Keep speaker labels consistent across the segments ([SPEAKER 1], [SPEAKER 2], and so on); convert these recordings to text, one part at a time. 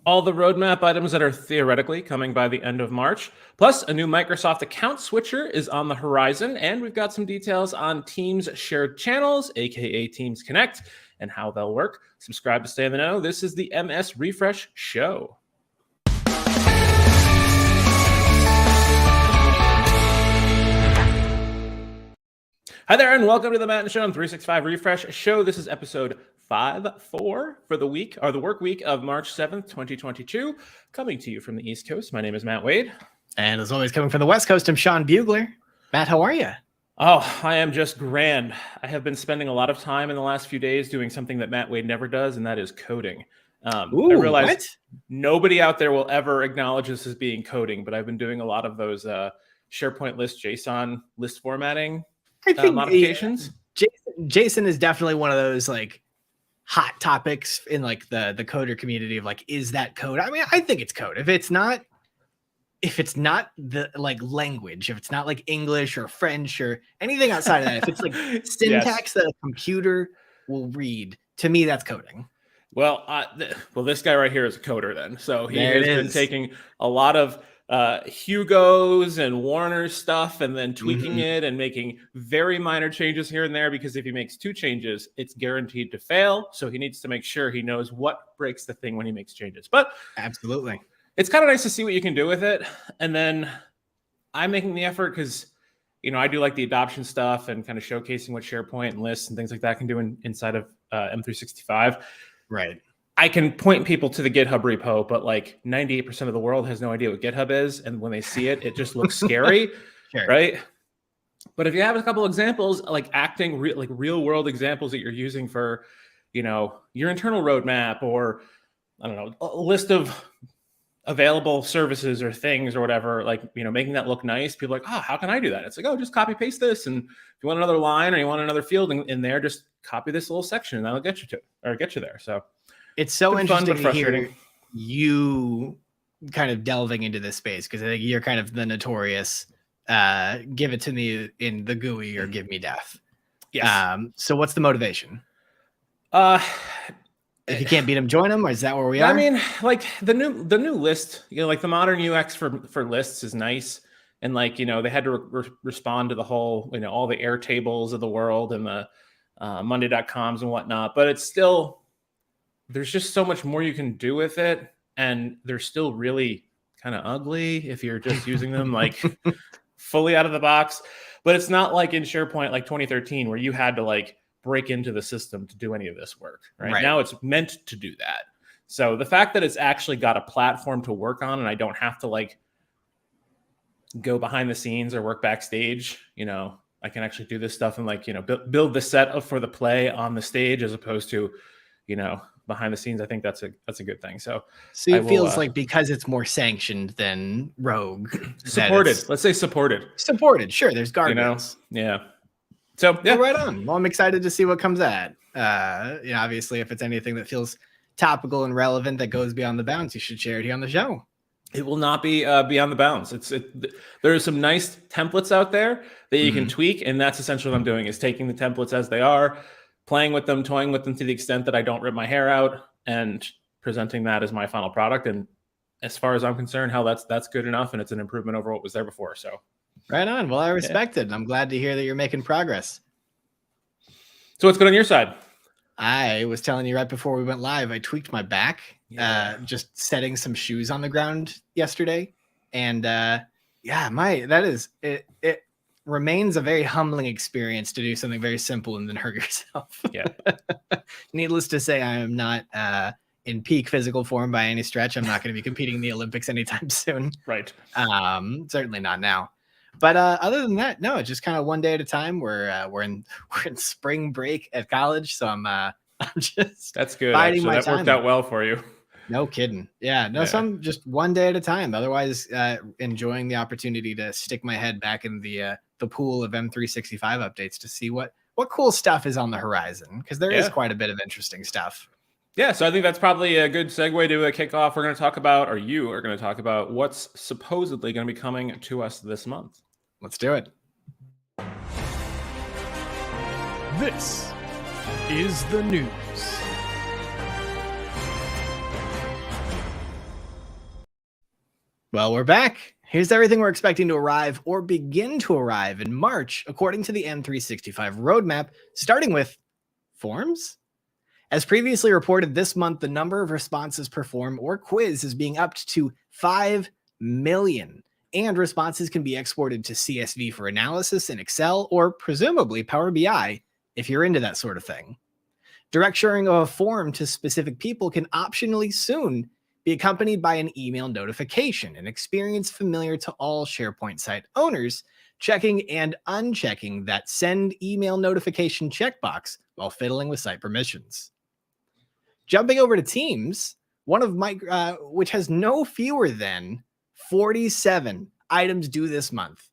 [SPEAKER 1] all the roadmap items that are theoretically coming by the end of March. Plus, a new Microsoft account switcher is on the horizon, and we've got some details on Teams shared channels, aka Teams Connect, and how they'll work. Subscribe to stay in the know. This is the MS Refresh Show. Hi there, and welcome to the Matt and Sean 365 Refresh Show. This is episode 5-4 for the week, or the work week of March 7th, 2022. Coming to you from the East Coast, my name is Matt Wade.
[SPEAKER 2] And as always, coming from the West Coast, I'm Sean Bugler. Matt, how are you?
[SPEAKER 1] Oh, I am just grand. I have been spending a lot of time in the last few days doing something that Matt Wade never does, and that is coding. I realize nobody out there will ever acknowledge this as being coding, but I've been doing a lot of those SharePoint list JSON list formatting modifications.
[SPEAKER 2] Jason is definitely one of those like hot topics in like the coder community of like, is that code? I mean, I think it's code. If it's not the like language, if it's not like English or French or anything outside of that, if it's like syntax that a computer will read, to me, that's coding.
[SPEAKER 1] Well, this guy right here is a coder then. So he has been taking a lot of Hugo's and Warner's stuff and then tweaking it and making very minor changes here and there, because if he makes two changes, it's guaranteed to fail. So he needs to make sure he knows what breaks the thing when he makes changes. But
[SPEAKER 2] absolutely,
[SPEAKER 1] it's kind of nice to see what you can do with it. And then I'm making the effort because, you know, I do like the adoption stuff and kind of showcasing what SharePoint and lists and things like that can do inside of M365.
[SPEAKER 2] Right.
[SPEAKER 1] I can point people to the GitHub repo, but like 98% of the world has no idea what GitHub is. And when they see it, it just looks scary, right? But if you have a couple examples, like acting like real world examples that you're using for, you know, your internal roadmap, or I don't know, a list of available services or things or whatever, like, you know, making that look nice. People are like, oh, how can I do that? It's like, oh, just copy paste this. And if you want another line or you want another field in there, just copy this little section and that'll get you there. So
[SPEAKER 2] it's so interesting to hear you kind of delving into this space, because I think you're kind of the notorious give it to me in the GUI or give me death.
[SPEAKER 1] Yes.
[SPEAKER 2] So what's the motivation? If you can't beat them, join them, or is that where we are?
[SPEAKER 1] I mean, like the new list, you know, like the modern UX for lists is nice. And like, you know, they had to respond to the whole, you know, all the Airtables of the world and the Monday.coms and whatnot, but it's still, there's just so much more you can do with it. And they're still really kind of ugly if you're just using them like fully out of the box. But it's not like in SharePoint, like 2013, where you had to like break into the system to do any of this work. Right now, it's meant to do that. So the fact that it's actually got a platform to work on, and I don't have to like go behind the scenes or work backstage, you know, I can actually do this stuff and like, you know, build the set for the play on the stage as opposed to, you know, behind the scenes. I think that's a good thing. So
[SPEAKER 2] it feels like because it's more sanctioned than Rogue,
[SPEAKER 1] supported. Let's say supported.
[SPEAKER 2] Sure, there's guardrails.
[SPEAKER 1] You know? Yeah. So yeah,
[SPEAKER 2] right on. Well, I'm excited to see what comes at. You know, obviously, if it's anything that feels topical and relevant that goes beyond the bounds, you should share it here on the show.
[SPEAKER 1] It will not be beyond the bounds. There are some nice templates out there that you can tweak, and that's essentially what I'm doing, is taking the templates as they are, playing with them, toying with them to the extent that I don't rip my hair out, and presenting that as my final product. And as far as I'm concerned, that's good enough, and it's an improvement over what was there before. So
[SPEAKER 2] right on. Well, I respect it. I'm glad to hear that you're making progress.
[SPEAKER 1] So what's good on your side?
[SPEAKER 2] I was telling you right before we went live, I tweaked my back, just setting some shoes on the ground yesterday. And it remains a very humbling experience to do something very simple and then hurt yourself. Yeah. Needless to say, I am not in peak physical form by any stretch. I'm not going to be competing in the Olympics anytime soon.
[SPEAKER 1] Right.
[SPEAKER 2] Certainly not now. But other than that, no, it's just kind of one day at a time. We're in spring break at college, so I'm just
[SPEAKER 1] that's good.
[SPEAKER 2] Biding my
[SPEAKER 1] that
[SPEAKER 2] time.
[SPEAKER 1] Worked out well for you.
[SPEAKER 2] No kidding. Yeah, no, so I'm just one day at a time. Otherwise, enjoying the opportunity to stick my head back in the pool of M365 updates to see what cool stuff is on the horizon, because there is quite a bit of interesting stuff.
[SPEAKER 1] Yeah, so I think that's probably a good segue to a kickoff. We're going to talk about, or you are going to talk about, what's supposedly going to be coming to us this month.
[SPEAKER 2] Let's do it.
[SPEAKER 3] This is the news.
[SPEAKER 2] Well, we're back. Here's everything we're expecting to arrive or begin to arrive in March, according to the M365 roadmap, starting with forms. As previously reported this month, the number of responses per form or quiz is being upped to 5 million, and responses can be exported to CSV for analysis in Excel or presumably Power BI if you're into that sort of thing. Direct sharing of a form to specific people can optionally soon be accompanied by an email notification, an experience familiar to all SharePoint site owners, checking and unchecking that send email notification checkbox while fiddling with site permissions. Jumping over to Teams, one of which has no fewer than 47 items due this month.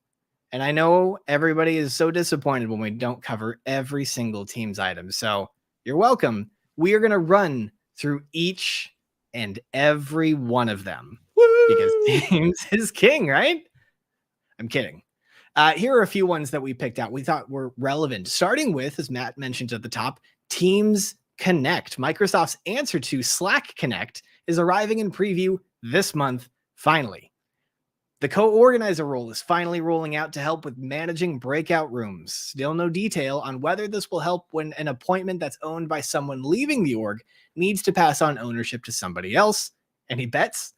[SPEAKER 2] And I know everybody is so disappointed when we don't cover every single Teams item. So you're welcome. We are going to run through each and every one of them. Woo! Because Teams is king, right? I'm kidding. Here are a few ones that we picked out we thought were relevant, starting with, as Matt mentioned at the top, Teams Connect. Microsoft's answer to Slack Connect is arriving in preview this month, finally. The co-organizer role is finally rolling out to help with managing breakout rooms. Still no detail on whether this will help when an appointment that's owned by someone leaving the org needs to pass on ownership to somebody else. Any bets?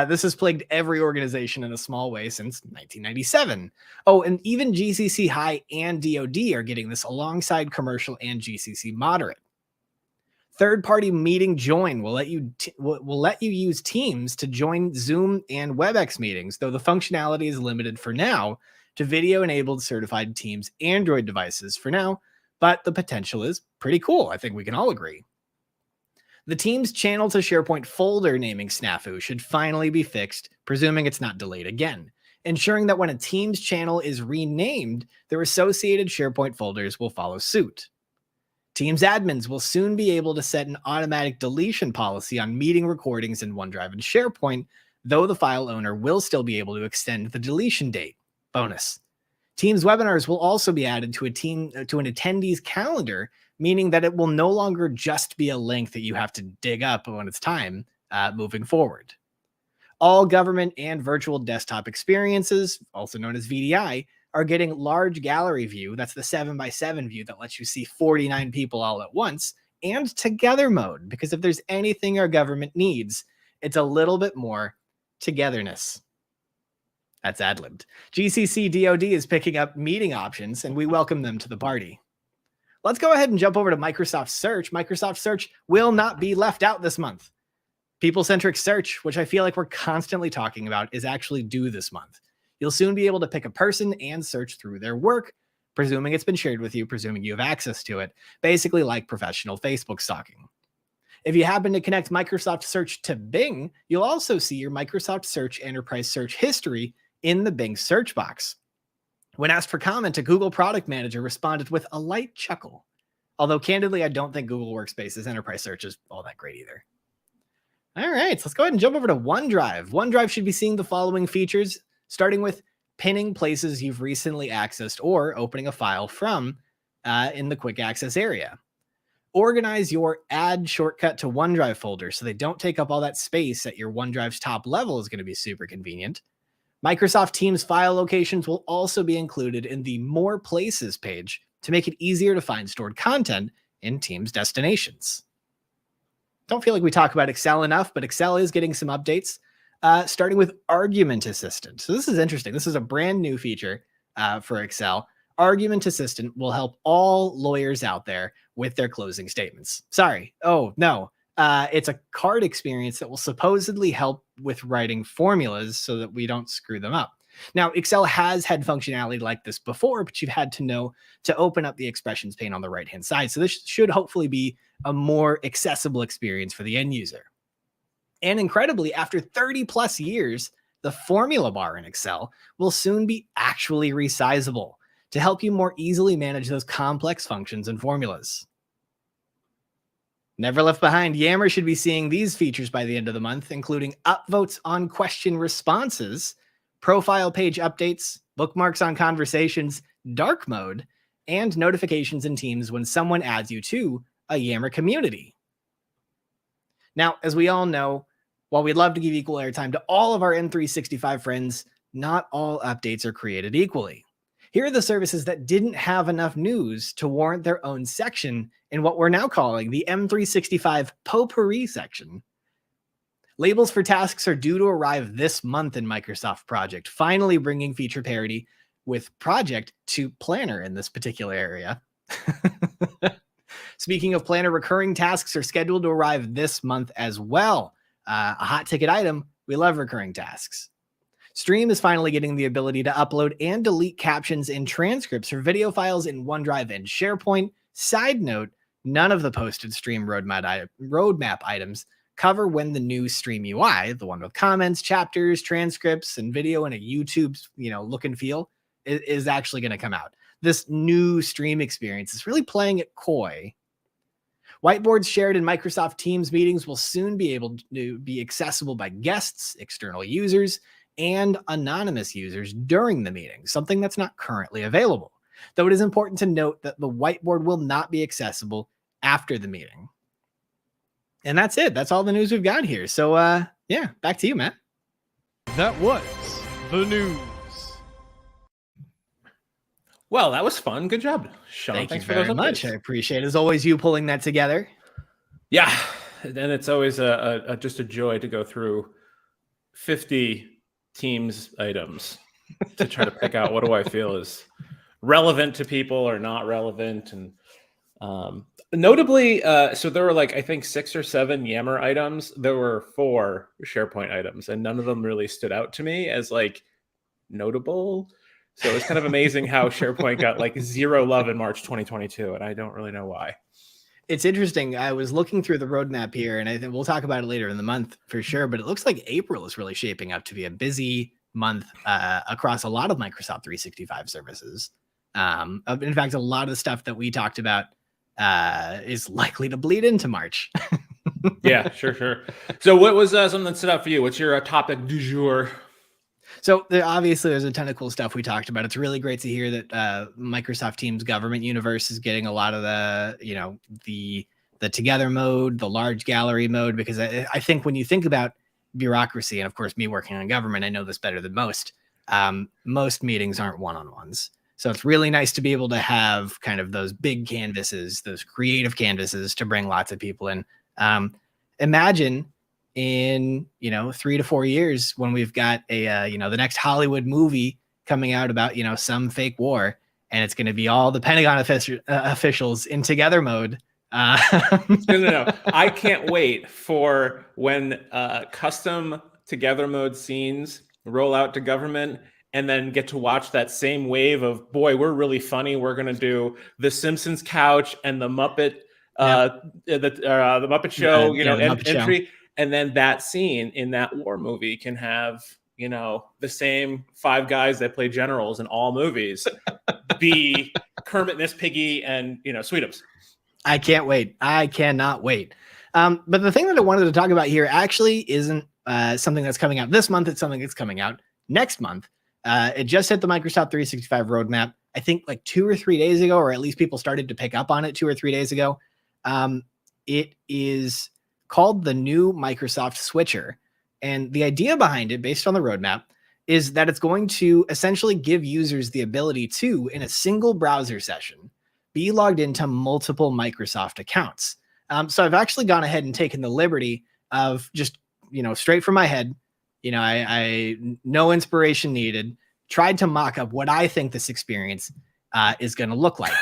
[SPEAKER 2] This has plagued every organization in a small way since 1997. Oh, and even GCC High and DoD are getting this alongside commercial and GCC Moderate. Third-party meeting join will let you use Teams to join Zoom and WebEx meetings, though the functionality is limited for now to video-enabled certified Teams Android devices for now, but the potential is pretty cool. I think we can all agree. The Teams channel to SharePoint folder naming snafu should finally be fixed, presuming it's not delayed again, ensuring that when a Teams channel is renamed, their associated SharePoint folders will follow suit. Teams admins will soon be able to set an automatic deletion policy on meeting recordings in OneDrive and SharePoint, though the file owner will still be able to extend the deletion date. Bonus. Teams webinars will also be added to an attendee's calendar, meaning that it will no longer just be a link that you have to dig up when it's time moving forward. All government and virtual desktop experiences, also known as VDI, are getting large gallery view. That's the 7x7 view that lets you see 49 people all at once, and together mode, because if there's anything our government needs, it's a little bit more togetherness. That's ad-libbed. GCC DoD is picking up meeting options, and we welcome them to the party. Let's go ahead and jump over to Microsoft Search. Microsoft Search will not be left out this month. People-centric search, which I feel like we're constantly talking about, is actually due this month. You'll soon be able to pick a person and search through their work, presuming it's been shared with you, presuming you have access to it, basically like professional Facebook stalking. If you happen to connect Microsoft Search to Bing, you'll also see your Microsoft Search Enterprise Search history in the Bing search box. When asked for comment, a Google Product Manager responded with a light chuckle. Although, candidly, I don't think Google Workspace's Enterprise Search is all that great either. All right, so let's go ahead and jump over to OneDrive. OneDrive should be seeing the following features, starting with pinning places you've recently accessed or opening a file from in the quick access area. Organize your add shortcut to OneDrive folder so they don't take up all that space at your OneDrive's top level is going to be super convenient. Microsoft Teams file locations will also be included in the More Places page to make it easier to find stored content in Teams destinations. Don't feel like we talk about Excel enough, but Excel is getting some updates. Starting with Argument Assistant. So this is interesting. This is a brand new feature for Excel. Argument Assistant will help all lawyers out there with their closing statements. Sorry. Oh, no. It's a card experience that will supposedly help with writing formulas so that we don't screw them up. Now, Excel has had functionality like this before, but you've had to know to open up the expressions pane on the right-hand side. So this should hopefully be a more accessible experience for the end user. And incredibly, after 30 plus years, the formula bar in Excel will soon be actually resizable to help you more easily manage those complex functions and formulas. Never left behind, Yammer should be seeing these features by the end of the month, including upvotes on question responses, profile page updates, bookmarks on conversations, dark mode, and notifications in Teams when someone adds you to a Yammer community. Now, as we all know, While we'd love to give equal airtime to all of our M365 friends, not all updates are created equally. Here are the services that didn't have enough news to warrant their own section in what we're now calling the M365 Potpourri section. Labels for tasks are due to arrive this month in Microsoft Project, finally bringing feature parity with Project to Planner in this particular area. Speaking of Planner, recurring tasks are scheduled to arrive this month as well. A hot ticket item, we love recurring tasks. Stream is finally getting the ability to upload and delete captions and transcripts for video files in OneDrive and SharePoint. Side note, none of the posted Stream roadmap items cover when the new Stream UI, the one with comments, chapters, transcripts, and video in a YouTube, look and feel, is actually going to come out. This new Stream experience is really playing it coy. Whiteboards shared in Microsoft Teams meetings will soon be able to be accessible by guests, external users, and anonymous users during the meeting, something that's not currently available. Though it is important to note that the whiteboard will not be accessible after the meeting. And that's it. That's all the news we've got here. So, yeah, back to you, Matt.
[SPEAKER 3] That was the news.
[SPEAKER 1] Well, that was fun. Good job, Sean.
[SPEAKER 2] Thanks
[SPEAKER 1] Thanks
[SPEAKER 2] you
[SPEAKER 1] for those
[SPEAKER 2] very much.
[SPEAKER 1] updates.
[SPEAKER 2] I appreciate it. As always, you pulling that together.
[SPEAKER 1] Yeah, and it's always just a joy to go through 50 Teams items to try to pick out what do I feel is relevant to people or not relevant. And notably, so there were I think 6 or 7 Yammer items. There were 4 SharePoint items, and none of them really stood out to me as notable. So it's kind of amazing how SharePoint got 0 love in March 2022, and I don't really know why.
[SPEAKER 2] It's interesting. I was looking through the roadmap here, and I think we'll talk about it later in the month for sure, but it looks like April is really shaping up to be a busy month across a lot of Microsoft 365 services. In fact, a lot of the stuff that we talked about is likely to bleed into March.
[SPEAKER 1] Yeah, sure. So what was something that stood out for you? What's your topic du jour?
[SPEAKER 2] So obviously there's a ton of cool stuff we talked about. It's really great to hear that Microsoft Teams Government Universe is getting a lot of the together mode, the large gallery mode, because I think when you think about bureaucracy, and of course me working on government, I know this better than most. Most meetings aren't one-on-ones. So it's really nice to be able to have kind of those big canvases, those creative canvases to bring lots of people in. Imagine in 3 to 4 years when we've got a the next Hollywood movie coming out about some fake war, and it's going to be all the Pentagon officials in together mode.
[SPEAKER 1] No. I can't wait for when custom together mode scenes roll out to government, and then get to watch that same wave of, boy, we're really funny. We're going to do the Simpsons couch and the Muppet, the Muppet Show, entry. Show. And then that scene in that war movie can have, the same 5 guys that play generals in all movies be Kermit, Miss Piggy, and, Sweetums.
[SPEAKER 2] I can't wait. I cannot wait. But the thing that I wanted to talk about here actually isn't something that's coming out this month. It's something that's coming out next month. It just hit the Microsoft 365 roadmap, I think 2 or 3 days ago, or at least people started to pick up on it 2 or 3 days ago. It is called the new Microsoft Switcher. And the idea behind it, based on the roadmap, is that it's going to essentially give users the ability to, in a single browser session, be logged into multiple Microsoft accounts. So I've actually gone ahead and taken the liberty of just, straight from my head, I no inspiration needed, tried to mock up what I think this experience is going to look like.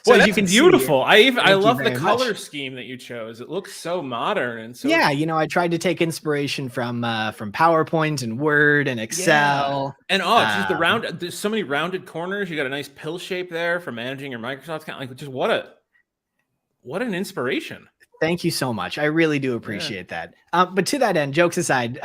[SPEAKER 1] So well, that's beautiful. I love the color scheme that you chose. It looks so modern and so.
[SPEAKER 2] Yeah, I tried to take inspiration from PowerPoint and Word and Excel.
[SPEAKER 1] Yeah. And just the round. There's so many rounded corners. You got a nice pill shape there for managing your Microsoft account. Just what an inspiration.
[SPEAKER 2] Thank you so much. I really do appreciate that. But to that end, jokes aside,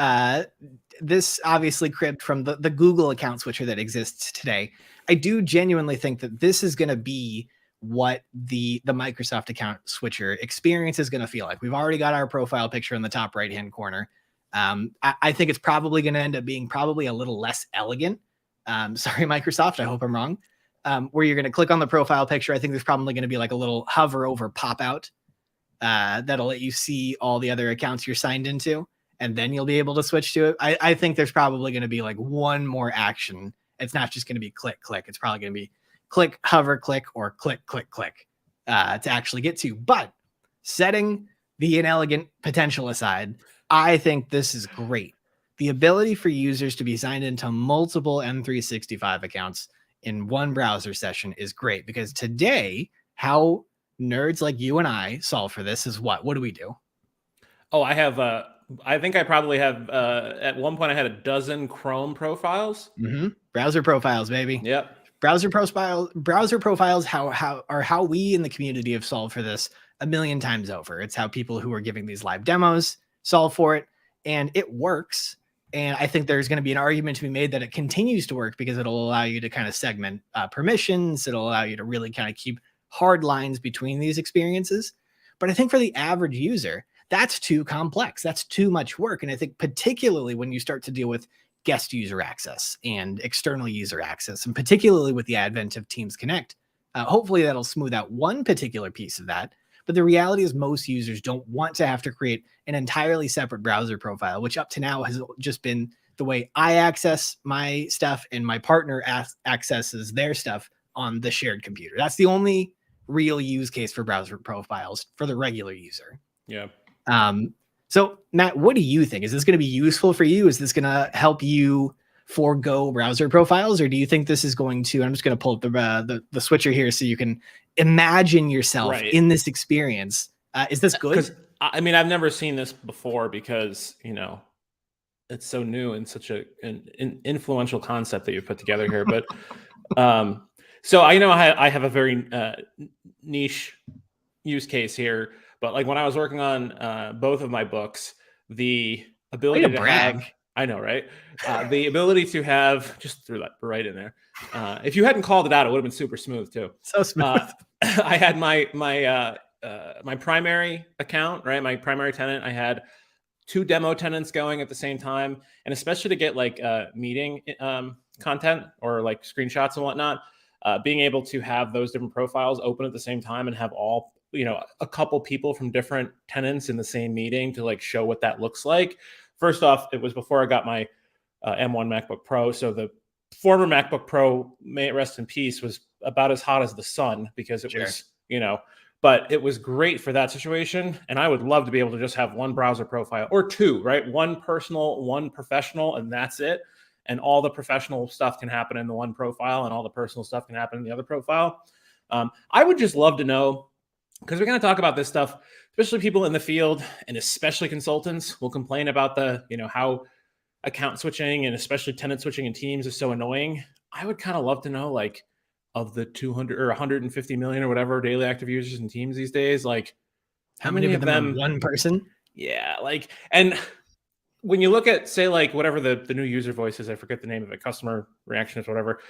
[SPEAKER 2] this obviously cribbed from the Google account switcher that exists today. I do genuinely think that this is going to be what the Microsoft account switcher experience is going to feel like. We've already got our profile picture in the top right-hand corner. I think it's probably going to end up being probably a little less elegant. Sorry, Microsoft, I hope I'm wrong. Where you're going to click on the profile picture. I think there's probably going to be a little hover over pop out that'll let you see all the other accounts you're signed into, and then you'll be able to switch to it. I think there's probably going to be like one more action. It's not just going to be click, click. It's probably going to be click, hover, click, or click, click, click to actually get to. But setting the inelegant potential aside, I think this is great. The ability for users to be signed into multiple M365 accounts in one browser session is great, because today, how nerds like you and I solve for this is what? What do we do?
[SPEAKER 1] Oh, I have, I think I probably have, at one point I had a dozen Chrome profiles.
[SPEAKER 2] Browser profiles, baby.
[SPEAKER 1] Yep.
[SPEAKER 2] Browser profiles, how we in the community have solved for this a million times over. It's how people who are giving these live demos solve for it, and it works. And I think there's going to be an argument to be made that it continues to work because it'll allow you to kind of segment permissions. It'll allow you to really kind of keep hard lines between these experiences. But I think for the average user, that's too complex. That's too much work. And I think particularly when you start to deal with guest user access and external user access, and particularly with the advent of Teams Connect, hopefully that'll smooth out one particular piece of that. But the reality is most users don't want to have to create an entirely separate browser profile, which up to now has just been the way I access my stuff and my partner accesses their stuff on the shared computer. That's the only real use case for browser profiles for the regular user.
[SPEAKER 1] Yeah.
[SPEAKER 2] So Matt, what do you think? Is this going to be useful for you? Is this going to help you forego browser profiles, or do you think this is going to, I'm just going to pull up the switcher here so you can imagine yourself in this experience. Is this good?
[SPEAKER 1] Because I mean, I've never seen this before because, you know, it's so new and such an influential concept that you've put together here. But so I know I have a very niche use case here, but like when I was working on both of my books, the ability to brag. I know, right? The ability to have, just threw that right in there. If you hadn't called it out, it would have been super smooth too.
[SPEAKER 2] So smooth.
[SPEAKER 1] I had my primary account, right? My primary tenant. I had 2 demo tenants going at the same time, and especially to get like meeting content or like screenshots and whatnot, being able to have those different profiles open at the same time and have all, you know, a couple people from different tenants in the same meeting to like show what that looks like. First off, it was before I got my M1 MacBook Pro. So the former MacBook Pro, may it rest in peace, was about as hot as the sun because it was, you know, but it was great for that situation. And I would love to be able to just have one browser profile or 2, right? One personal, one professional, and that's it. And all the professional stuff can happen in the one profile and all the personal stuff can happen in the other profile. I would just love to know, because we're going to talk about this stuff, especially people in the field and especially consultants will complain about the, you know, how account switching and especially tenant switching in Teams is so annoying. I would kind of love to know, like, of the 200 or 150 million or whatever daily active users in Teams these days, like
[SPEAKER 2] how many of them are one person? Yeah.
[SPEAKER 1] Like, and when you look at, say, like whatever the new user voice is, I forget the name of it, customer reactions, whatever,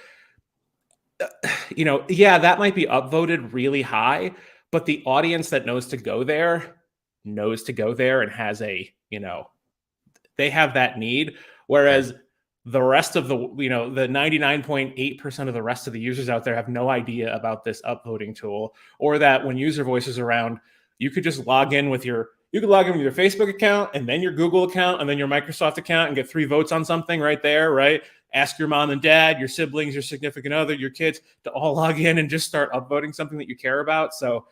[SPEAKER 1] you know, yeah, that might be upvoted really high, but the audience that knows to go there and has a, you know, they have that need. Whereas the rest of the, you know, the 99.8% of the rest of the users out there have no idea about this upvoting tool, or that when user voice is around, you could just log in with your Facebook account and then your Google account and then your Microsoft account and get 3 votes on something right there, right? Ask your mom and dad, your siblings, your significant other, your kids to all log in and just start upvoting something that you care about. So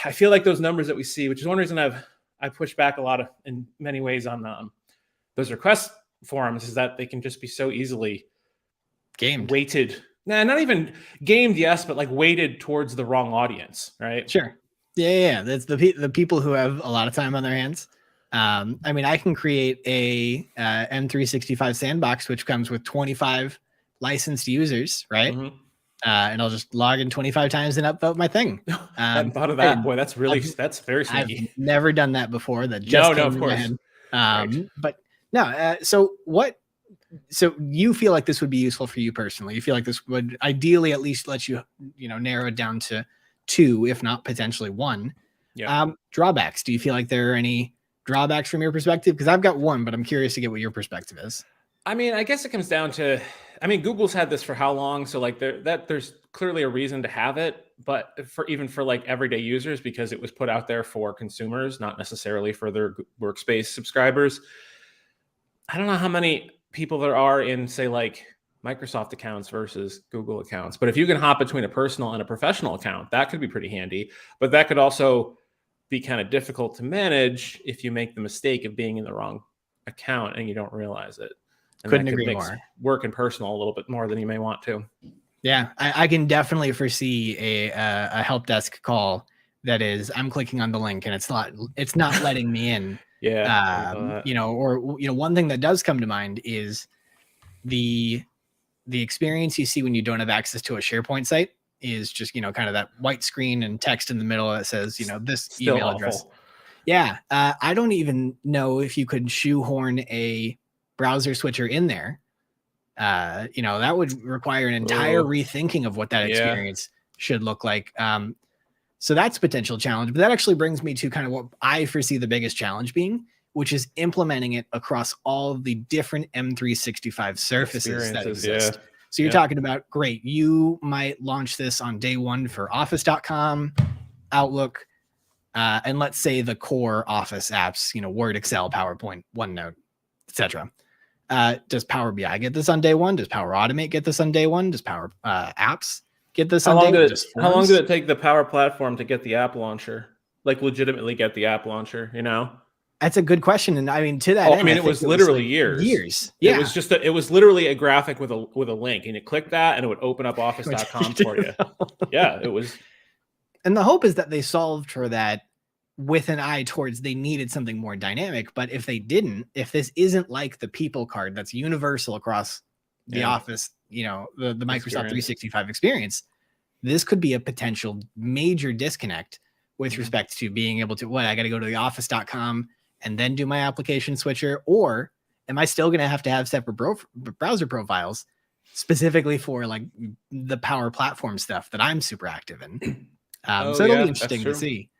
[SPEAKER 1] I feel like those numbers that we see, which is one reason I push back a lot in many ways on those request forums, is that they can just be so easily
[SPEAKER 2] gamed,
[SPEAKER 1] weighted. Nah, not even gamed, yes, but like weighted towards the wrong audience, right?
[SPEAKER 2] Sure. Yeah. That's the people who have a lot of time on their hands. I mean, I can create a M365 sandbox, which comes with 25 licensed users, right? Mm-hmm. And I'll just log in 25 times and upvote my thing.
[SPEAKER 1] I hadn't thought of that. Boy, that's very sneaky.
[SPEAKER 2] I've never done that before. That just came
[SPEAKER 1] of course.
[SPEAKER 2] Right. But no. So you feel like this would be useful for you personally? You feel like this would ideally at least let you, you know, narrow it down to 2, if not potentially 1. Yeah. Drawbacks. Do you feel like there are any drawbacks from your perspective? Because I've got one, but I'm curious to get what your perspective is.
[SPEAKER 1] I mean, I guess it comes down to, I mean, Google's had this for how long? So like there's clearly a reason to have it. but for even for like everyday users, because it was put out there for consumers, not necessarily for their workspace subscribers. I don't know how many people there are in, say, like Microsoft accounts versus Google accounts. But if you can hop between a personal and a professional account, that could be pretty handy. But that could also be kind of difficult to manage if you make the mistake of being in the wrong account and you don't realize it. And
[SPEAKER 2] Couldn't
[SPEAKER 1] that could
[SPEAKER 2] agree
[SPEAKER 1] make
[SPEAKER 2] more.
[SPEAKER 1] work and personal a little bit more than you may want to.
[SPEAKER 2] Yeah, I can definitely foresee a help desk call that is, I'm clicking on the link and it's not letting me in.
[SPEAKER 1] Yeah.
[SPEAKER 2] One thing that does come to mind is the experience you see when you don't have access to a SharePoint site is just, kind of that white screen and text in the middle that says, this
[SPEAKER 1] Still
[SPEAKER 2] email
[SPEAKER 1] awful.
[SPEAKER 2] address. Yeah. I don't even know if you could shoehorn a browser switcher in there. That would require an entire rethinking of what that experience should look like. So that's a potential challenge, but that actually brings me to kind of what I foresee the biggest challenge being, which is implementing it across all of the different M365 surfaces that exist. So you're talking about, great, you might launch this on day one for Office.com, Outlook, and let's say the core Office apps, Word, Excel, PowerPoint, OneNote, etc. Does Power BI get this on day one? Does Power Automate get this on day one? Does Power Apps get this on day one?
[SPEAKER 1] How long did it take the Power Platform to get the app launcher? Like legitimately get the app launcher,
[SPEAKER 2] That's a good question. And I mean, to that end,
[SPEAKER 1] it was literally years.
[SPEAKER 2] Years. Yeah.
[SPEAKER 1] It was literally a graphic with a link, and you click that and it would open up Office.com for you. Yeah, it was.
[SPEAKER 2] And the hope is that they solved for that with an eye towards they needed something more dynamic. But if they didn't, if this isn't like the people card that's universal across the Office, the Microsoft 365 experience, this could be a potential major disconnect with respect to being able to, I got to go to the office.com and then do my application switcher, or am I still going to have separate browser profiles specifically for like the Power Platform stuff that I'm super active in? So it'll be interesting to see.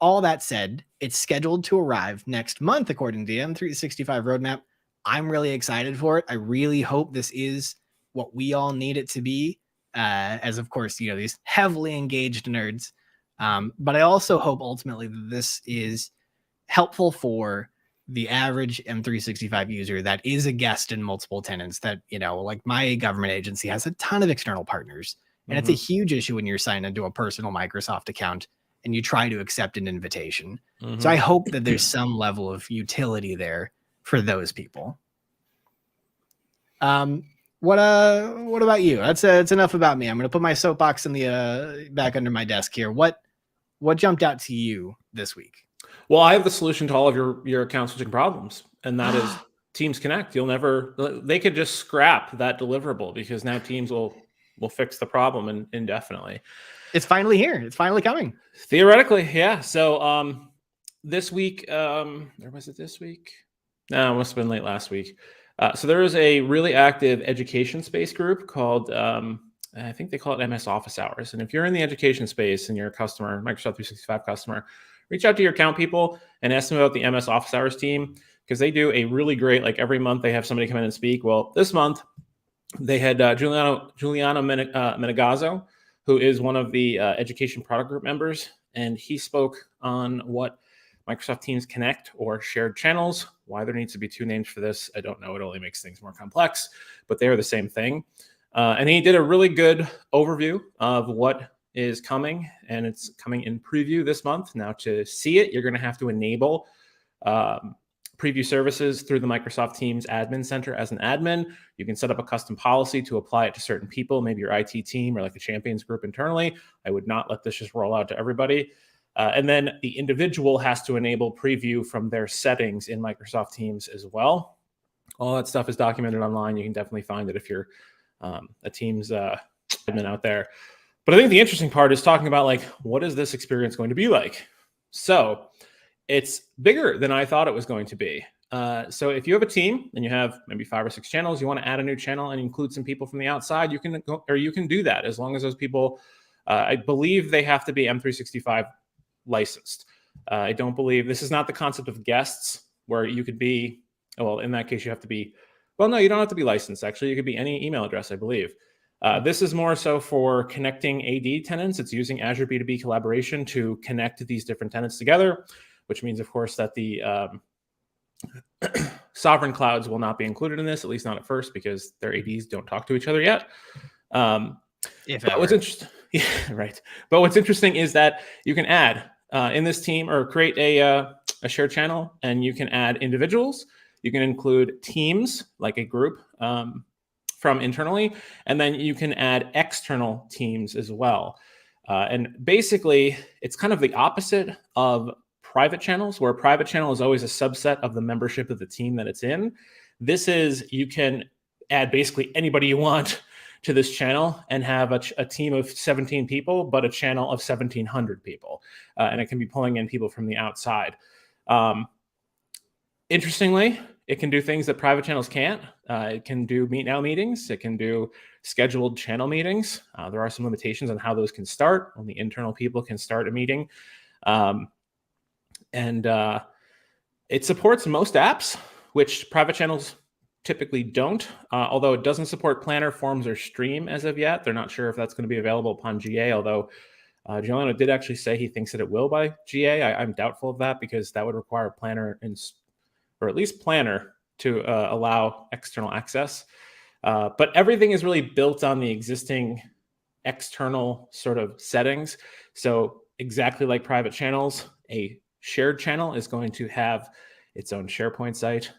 [SPEAKER 2] All that said, it's scheduled to arrive next month, according to the M365 roadmap. I'm really excited for it. I really hope this is what we all need it to be, as of course, these heavily engaged nerds. But I also hope ultimately that this is helpful for the average M365 user that is a guest in multiple tenants, that, like my government agency has a ton of external partners. And it's a huge issue when you're signed into a personal Microsoft account and you try to accept an invitation. So I hope that there's some level of utility there for those people. What about you? That's enough about me. I'm going to put my soapbox in the back under my desk here. What jumped out to you this week?
[SPEAKER 1] Well, I have the solution to all of your account switching problems, and that is Teams Connect. They could just scrap that deliverable because now Teams will fix the problem indefinitely.
[SPEAKER 2] It's finally here. It's finally coming.
[SPEAKER 1] Theoretically, yeah. So this week, or was it this week? No, it must have been late last week. So there is a really active education space group called, I think they call it MS Office Hours. And if you're in the education space and you're a customer, Microsoft 365 customer, reach out to your account people and ask them about the MS Office Hours team, because they do a really great, like every month they have somebody come in and speak. Well, this month they had Giuliano Menegazzo, who is one of the education product group members. And he spoke on what Microsoft Teams Connect or shared channels, why there needs to be two names for this, I don't know. It only makes things more complex, but they are the same thing. And he did a really good overview of what is coming, and it's coming in preview this month. Now, to see it, you're going to have to enable preview services through the Microsoft Teams Admin Center as an admin. You can set up a custom policy to apply it to certain people, maybe your IT team or like a champions group internally. I would not let this just roll out to everybody. And then the individual has to enable preview from their settings in Microsoft Teams as well. All that stuff is documented online. You can definitely find it if you're a Teams admin out there. But I think the interesting part is talking about, like, what is this experience going to be like? So it's bigger than I thought it was going to be. So if you have a team and you have maybe 5 or 6 channels, you want to add a new channel and include some people from the outside, you can do that as long as those people, I believe they have to be M365 licensed. I don't believe, this is not the concept of guests where you could be, well, in that case, you have to be, well, no, you don't have to be licensed. Actually, you could be any email address, I believe. This is more so for connecting AD tenants. It's using Azure B2B collaboration to connect these different tenants together, which means, of course, that the sovereign clouds will not be included in this, at least not at first, because their ADs don't talk to each other yet.
[SPEAKER 2] What's
[SPEAKER 1] interesting, yeah, right. But what's interesting is that you can add in this team or create a shared channel, and you can add individuals. You can include teams, like a group from internally, and then you can add external teams as well. And basically, it's kind of the opposite of private channels, where a private channel is always a subset of the membership of the team that it's in. This is, you can add basically anybody you want to this channel and have a team of 17 people, but a channel of 1,700 people. And it can be pulling in people from the outside. Interestingly, it can do things that private channels can't. It can do meet now meetings. It can do scheduled channel meetings. There are some limitations on how those can start. Only internal people can start a meeting. And it supports most apps, which private channels typically don't, although it doesn't support Planner, Forms, or Stream as of yet. They're not sure if that's going to be available upon GA, although Giuliano did actually say he thinks that it will by GA. I'm doubtful of that, because that would require Planner, or at least Planner, to allow external access. But everything is really built on the existing external sort of settings. So exactly like private channels, a shared channel is going to have its own SharePoint site,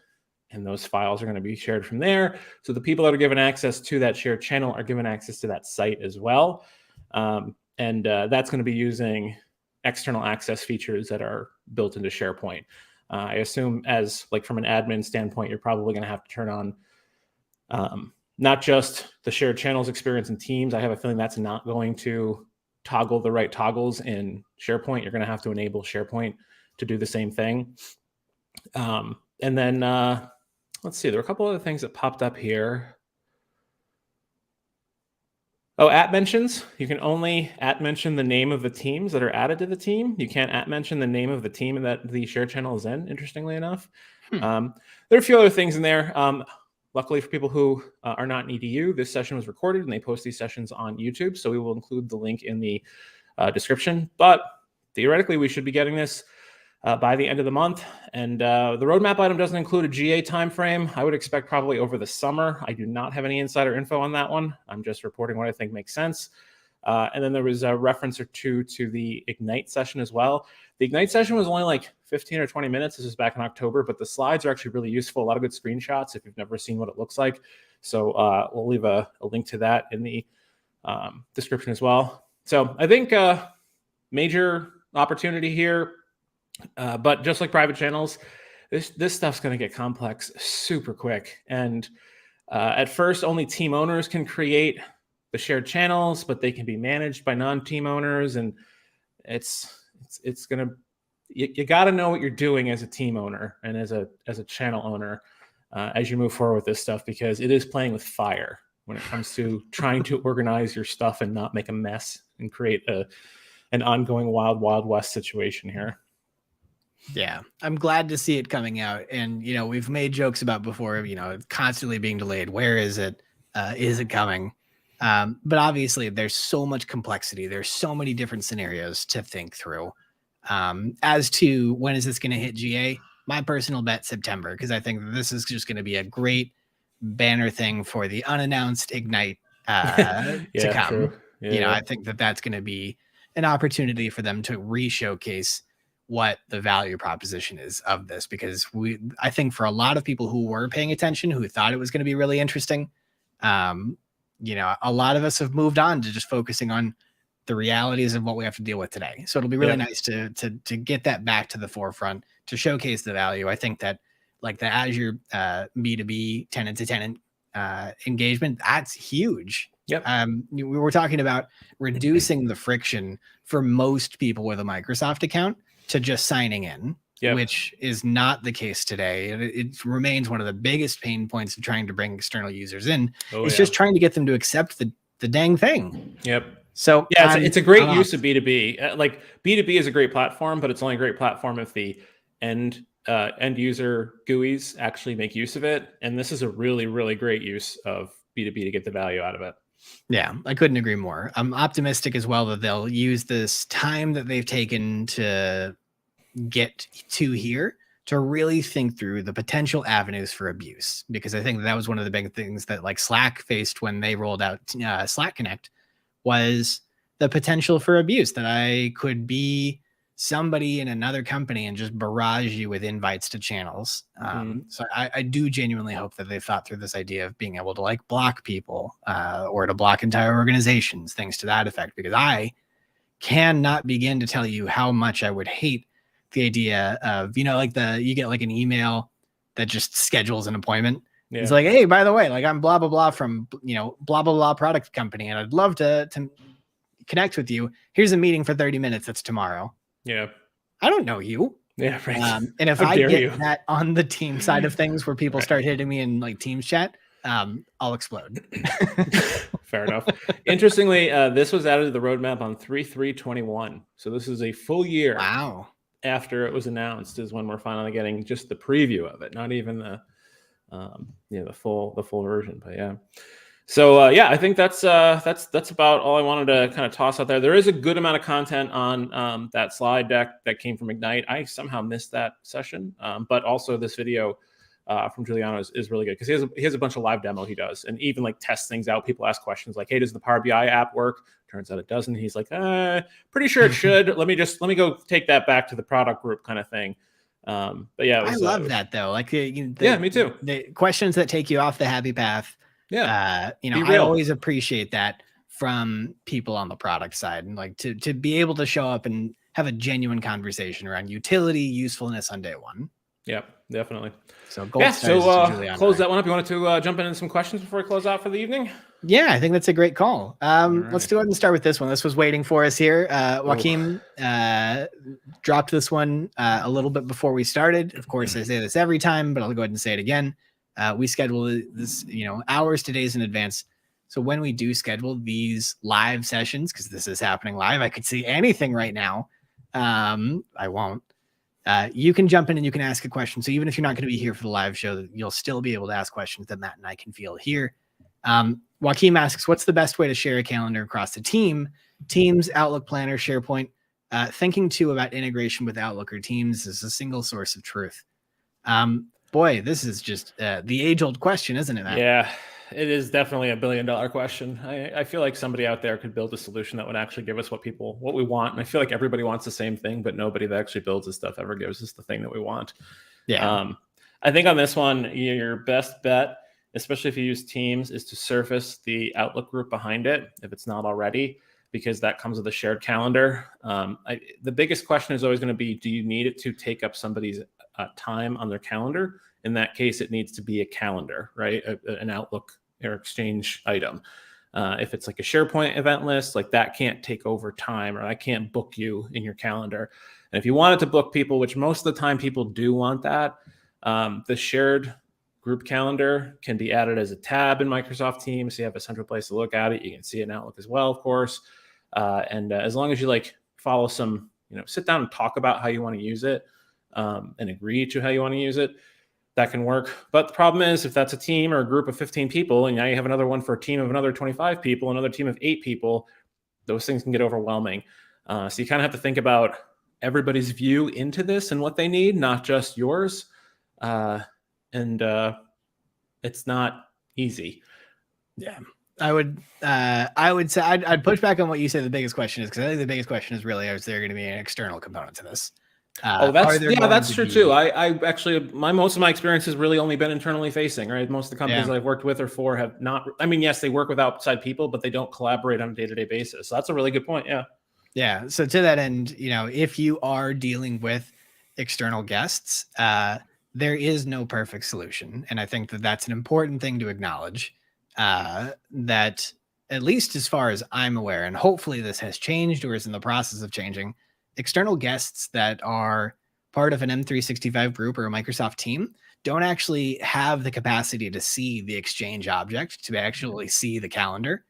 [SPEAKER 1] and those files are going to be shared from there. So the people that are given access to that shared channel are given access to that site as well. And that's going to be using external access features that are built into SharePoint. I assume, as like from an admin standpoint, you're probably going to have to turn on not just the shared channels experience in Teams. I have a feeling that's not going to toggle the right toggles in SharePoint. You're going to have to enable SharePoint to do the same thing. And then let's see, there were a couple other things that popped up here. Oh, at mentions. You can only at mention the name of the teams that are added to the team. You can't at mention the name of the team that the shared channel is in, interestingly enough. There are a few other things in there. Luckily for people who are not in EDU, this session was recorded and they post these sessions on YouTube. So we will include the link in the description. But theoretically, we should be getting this by the end of the month. And the roadmap item doesn't include a GA timeframe. I would expect probably over the summer. I do not have any insider info on that one. I'm just reporting what I think makes sense. And then there was a reference or two to the Ignite session as well. The Ignite session was only like 15 or 20 minutes. This was back in October, but the slides are actually really useful. A lot of good screenshots if you've never seen what it looks like. So we'll leave a link to that in the description as well. So I think major opportunity here. But just like private channels, this stuff's going to get complex super quick. And at first, only team owners can create the shared channels, but they can be managed by non-team owners. And it's going to, you got to know what you're doing as a team owner and as a channel owner as you move forward with this stuff, because it is playing with fire when it comes to trying to organize your stuff and not make a mess and create an ongoing wild west situation here.
[SPEAKER 2] Yeah, I'm glad to see it coming out. And, you know, we've made jokes about before, you know, constantly being delayed. Where is it? Is it coming? But obviously there's so much complexity. There's so many different scenarios to think through. As to when is this going to hit GA? My personal bet, September, because I think this is just going to be a great banner thing for the unannounced Ignite to come. Yeah. You know, I think that's going to be an opportunity for them to re-showcase what the value proposition is of this, because I think for a lot of people who were paying attention, who thought it was going to be really interesting, you know, a lot of us have moved on to just focusing on the realities of what we have to deal with today. So it'll be really nice to get that back to the forefront, to showcase the value. I think that like the Azure B2B tenant to tenant engagement, that's huge.
[SPEAKER 1] Yep.
[SPEAKER 2] We were talking about reducing the friction for most people with a Microsoft account to just signing in, which is not the case today. It remains one of the biggest pain points of trying to bring external users in. It's just trying to get them to accept the dang thing.
[SPEAKER 1] Yep.
[SPEAKER 2] So
[SPEAKER 1] yeah, it's a great use of B2B. Like B2B is a great platform, but it's only a great platform if the end user GUIs actually make use of it. And this is a really, really great use of B2B to get the value out of it.
[SPEAKER 2] Yeah, I couldn't agree more. I'm optimistic as well that they'll use this time that they've taken to get to here to really think through the potential avenues for abuse, because I think that was one of the big things that like Slack faced when they rolled out Slack Connect was the potential for abuse, that I could be somebody in another company and just barrage you with invites to channels. So I do genuinely hope that they've thought through this idea of being able to like block people or to block entire organizations, things to that effect, because I cannot begin to tell you how much I would hate the idea of, like you get like an email that just schedules an appointment.
[SPEAKER 1] Yeah.
[SPEAKER 2] It's like, hey, by the way, like I'm blah, blah, blah from, blah, blah, blah product company. And I'd love to connect with you. Here's a meeting for 30 minutes. That's tomorrow.
[SPEAKER 1] Yeah.
[SPEAKER 2] I don't know you.
[SPEAKER 1] Yeah. Right.
[SPEAKER 2] And if
[SPEAKER 1] How
[SPEAKER 2] I
[SPEAKER 1] dare
[SPEAKER 2] get
[SPEAKER 1] you.
[SPEAKER 2] that on the team side of things where people start hitting me in like Teams chat, I'll explode.
[SPEAKER 1] Fair enough. Interestingly, this was added to the roadmap on 3/3/21. So this is a full year.
[SPEAKER 2] Wow.
[SPEAKER 1] After it was announced is when we're finally getting just the preview of it, not even the the full version. But yeah. So I think that's about all I wanted to kind of toss out there. There is a good amount of content on that slide deck that came from Ignite. I somehow missed that session, but also this video from Giuliano is really good because he has a bunch of live demo he does, and even like tests things out. People ask questions like, "Hey, does the Power BI app work?" Turns out it doesn't. He's like, "Pretty sure it should. let me go take that back to the product group," kind of thing. But yeah,
[SPEAKER 2] I love that though. Like,
[SPEAKER 1] yeah, me too.
[SPEAKER 2] The questions that take you off the happy path.
[SPEAKER 1] Yeah,
[SPEAKER 2] I always appreciate that from people on the product side, and like to be able to show up and have a genuine conversation around utility, usefulness on day one.
[SPEAKER 1] Yep, definitely.
[SPEAKER 2] So
[SPEAKER 1] close that one up. You wanted to jump into some questions before we close out for the evening?
[SPEAKER 2] Yeah, I think that's a great call. Right. Let's go ahead and start with this one. This was waiting for us here. Joaquim dropped this one a little bit before we started. Of course, I say this every time, but I'll go ahead and say it again. We schedule this, hours to days in advance. So when we do schedule these live sessions, because this is happening live, I could see anything right now. I won't. You can jump in and you can ask a question. So even if you're not going to be here for the live show, you'll still be able to ask questions that Matt and I can field here. Joaquim asks, what's the best way to share a calendar across the team? Teams, Outlook Planner, SharePoint. Thinking too about integration with Outlook or Teams is a single source of truth. Boy, this is just the age-old question, isn't it, Matt?
[SPEAKER 1] Yeah, it is definitely $1 billion question. I feel like somebody out there could build a solution that would actually give us what we want. And I feel like everybody wants the same thing, but nobody that actually builds this stuff ever gives us the thing that we want.
[SPEAKER 2] Yeah.
[SPEAKER 1] I think on this one, your best bet, especially if you use Teams, is to surface the Outlook group behind it if it's not already, because that comes with a shared calendar. The biggest question is always going to be, do you need it to take up somebody's time on their calendar? In that case, it needs to be a calendar, right? An Outlook or Exchange item. If it's like a SharePoint event list, like that can't take over time, or I can't book you in your calendar. And if you wanted to book people, which most of the time people do want that, the shared group calendar can be added as a tab in Microsoft Teams. So you have a central place to look at it. You can see it in Outlook as well, of course. And as long as you like follow some, sit down and talk about how you want to use it and agree to how you want to use it, that can work. But the problem is if that's a team or a group of 15 people, and now you have another one for a team of another 25 people, another team of 8 people, those things can get overwhelming. So you kind of have to think about everybody's view into this and what they need, not just yours. And it's not easy.
[SPEAKER 2] Yeah. I would say I'd push back on what you said the biggest question is, because I think the biggest question is really, is there going to be an external component to this?
[SPEAKER 1] That's true too. I actually, most of my experience has really only been internally facing, right? Most of the companies that I've worked with or for have not, yes, they work with outside people, but they don't collaborate on a day-to-day basis. So that's a really good point. Yeah.
[SPEAKER 2] Yeah. So to that end, if you are dealing with external guests, there is no perfect solution. And I think that that's an important thing to acknowledge, that at least as far as I'm aware, and hopefully this has changed or is in the process of changing, external guests that are part of an M365 group or a Microsoft team don't actually have the capacity to see the Exchange object, to actually see the calendar.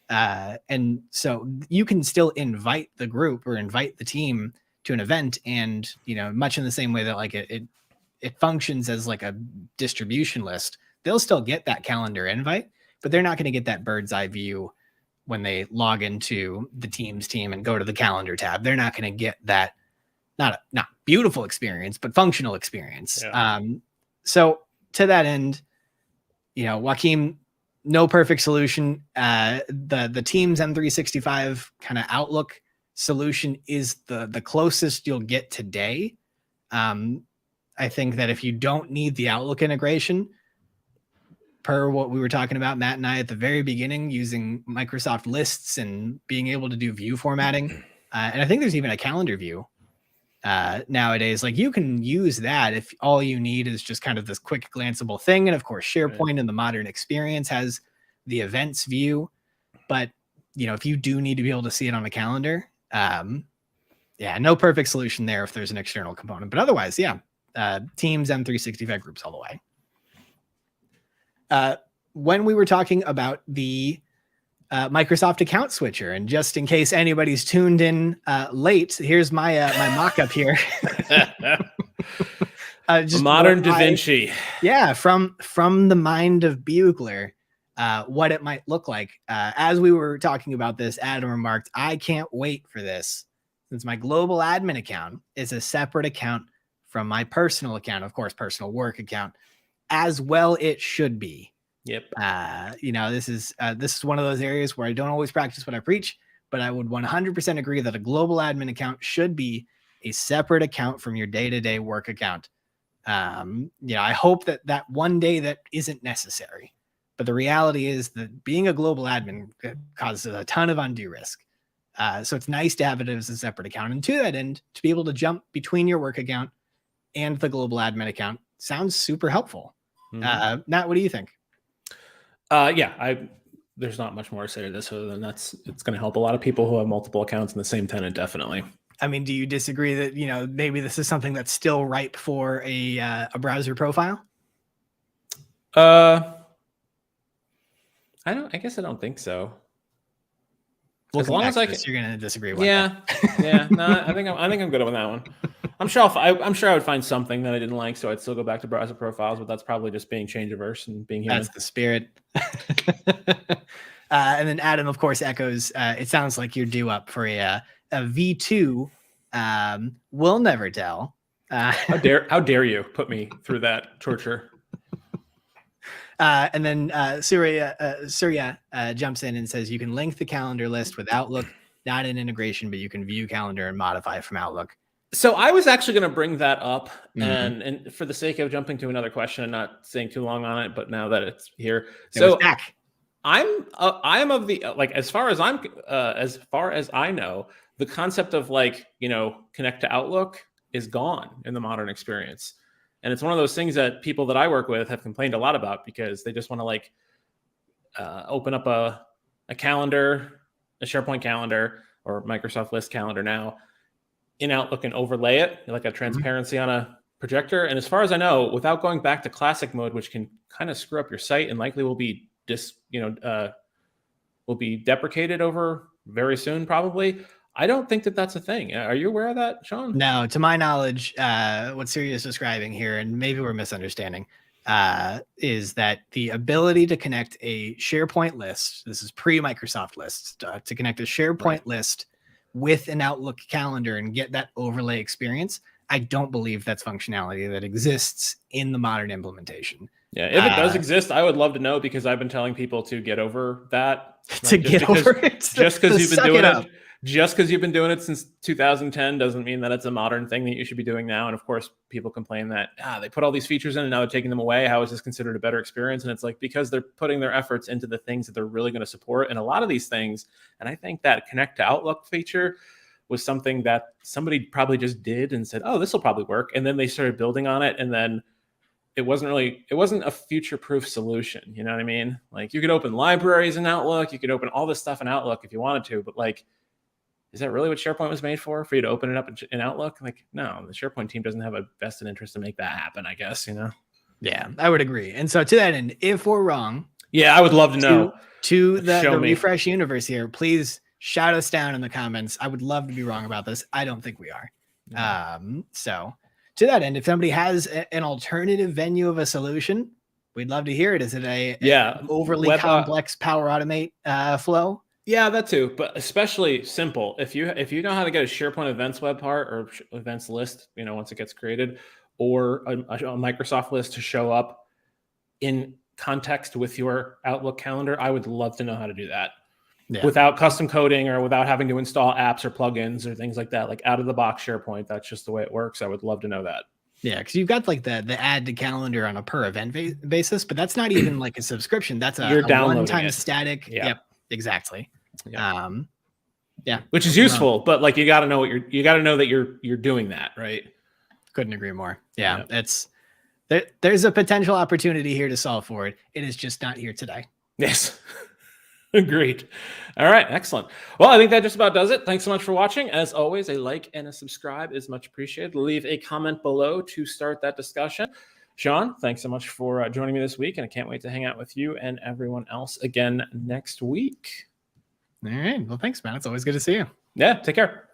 [SPEAKER 2] And so you can still invite the group or invite the team to an event, and, much in the same way that like it functions as like a distribution list, they'll still get that calendar invite, but they're not going to get that bird's eye view when they log into the Teams team and go to the calendar tab. They're not going to get that not beautiful experience, but functional experience.
[SPEAKER 1] Yeah.
[SPEAKER 2] So to that end, Joaquim, no perfect solution. The Teams M365 kind of Outlook solution is the closest you'll get today. I think that if you don't need the Outlook integration, per what we were talking about, Matt and I at the very beginning, using Microsoft Lists and being able to do view formatting, and I think there's even a calendar view nowadays. Like, you can use that if all you need is just kind of this quick glanceable thing. And of course, SharePoint and the modern experience has the events view. But if you do need to be able to see it on a calendar, no perfect solution there if there's an external component. But otherwise, Teams M365 groups all the way. When we were talking about the Microsoft account switcher, and just in case anybody's tuned in late, here's my my mock-up here.
[SPEAKER 1] Just modern Da Vinci.
[SPEAKER 2] From the mind of Bugler, what it might look like. As we were talking about this, Adam remarked, "I can't wait for this, since my global admin account is a separate account from my personal account, of course, personal work account, as well it should be."
[SPEAKER 1] Yep.
[SPEAKER 2] This is one of those areas where I don't always practice what I preach, but I would 100% agree that a global admin account should be a separate account from your day-to-day work account. I hope that one day that isn't necessary, but the reality is that being a global admin causes a ton of undue risk. So it's nice to have it as a separate account. And to that end, to be able to jump between your work account and the global admin account sounds super helpful.
[SPEAKER 1] Mm-hmm.
[SPEAKER 2] Matt, what do you think?
[SPEAKER 1] There's not much more to say to this other than it's going to help a lot of people who have multiple accounts in the same tenant. Definitely.
[SPEAKER 2] I mean, do you disagree that, maybe this is something that's still ripe for a browser profile?
[SPEAKER 1] I guess I don't think so.
[SPEAKER 2] As long as you're going to disagree with
[SPEAKER 1] that. No, I think I'm good on that one. I'm sure I would find something that I didn't like, so I'd still go back to browser profiles, but that's probably just being change averse and being human.
[SPEAKER 2] That's the spirit. And then Adam, of course, echoes, it sounds like you're due up for a V2. We'll never tell.
[SPEAKER 1] How dare you put me through that torture?
[SPEAKER 2] And then Surya jumps in and says you can link the calendar list with Outlook, not an integration, but you can view calendar and modify from Outlook.
[SPEAKER 1] So I was actually going to bring that up, and for the sake of jumping to another question and not staying too long on it, but now that it's here, I'm of the as far as I know, the concept of connect to Outlook is gone in the modern experience. And it's one of those things that people that I work with have complained a lot about, because they just want to open up a calendar, a SharePoint calendar or Microsoft List calendar now in Outlook and overlay it like a transparency on a projector. And as far as I know, without going back to classic mode, which can kind of screw up your site and likely will be deprecated over very soon, probably. I don't think that that's a thing. Are you aware of that, Sean?
[SPEAKER 2] No, to my knowledge, what Surya is describing here, and maybe we're misunderstanding, is that the ability to connect a SharePoint list, this is pre-Microsoft Lists, to connect a SharePoint list with an Outlook calendar and get that overlay experience. I don't believe that's functionality that exists in the modern implementation.
[SPEAKER 1] Yeah, if it does exist, I would love to know, because I've been telling people to get over that. Just because you've been doing it. Just because you've been doing it since 2010 doesn't mean that it's a modern thing that you should be doing now. And of course, people complain that they put all these features in and now they're taking them away. How is this considered a better experience? And it's because they're putting their efforts into the things that they're really going to support. And a lot of these things, and I think that Connect to Outlook feature was something that somebody probably just did and said, oh, this will probably work. And then they started building on it. And then it wasn't a future-proof solution. You know what I mean? You could open libraries in Outlook. You could open all this stuff in Outlook if you wanted to, but is that really what SharePoint was made for you to open it up in Outlook? No, the SharePoint team doesn't have a vested interest to make that happen, I guess,
[SPEAKER 2] Yeah, I would agree. And so to that end, if we're wrong.
[SPEAKER 1] Yeah, I would love to know.
[SPEAKER 2] To the refresh universe here, please shout us down in the comments. I would love to be wrong about this. I don't think we are. So to that end, if somebody has an alternative venue of a solution, we'd love to hear it. Is it an overly complex Power Automate flow?
[SPEAKER 1] Yeah, that too, but especially simple. If you know how to get a SharePoint events web part or events list, once it gets created, or a Microsoft list to show up in context with your Outlook calendar, I would love to know how to do that without custom coding or without having to install apps or plugins or things like that. Like out of the box SharePoint, that's just the way it works. I would love to know that.
[SPEAKER 2] Yeah, because you've got like the add to calendar on a per event basis, but that's not even like a subscription. That's a one-time static.
[SPEAKER 1] Yeah.
[SPEAKER 2] Yep, exactly.
[SPEAKER 1] Yeah.
[SPEAKER 2] Yeah,
[SPEAKER 1] which is useful, but like you got to know you got to know that you're doing that, right?
[SPEAKER 2] Couldn't agree more. Yeah, there's a potential opportunity here to solve for it. It is just not here today.
[SPEAKER 1] Yes. Agreed. All right. Excellent. Well, I think that just about does it. Thanks so much for watching. As always, a like and a subscribe is much appreciated. Leave a comment below to start that discussion. Sean, thanks so much for joining me this week, and I can't wait to hang out with you and everyone else again next week.
[SPEAKER 2] All right. Well, thanks, man. It's always good to see you.
[SPEAKER 1] Yeah. Take care.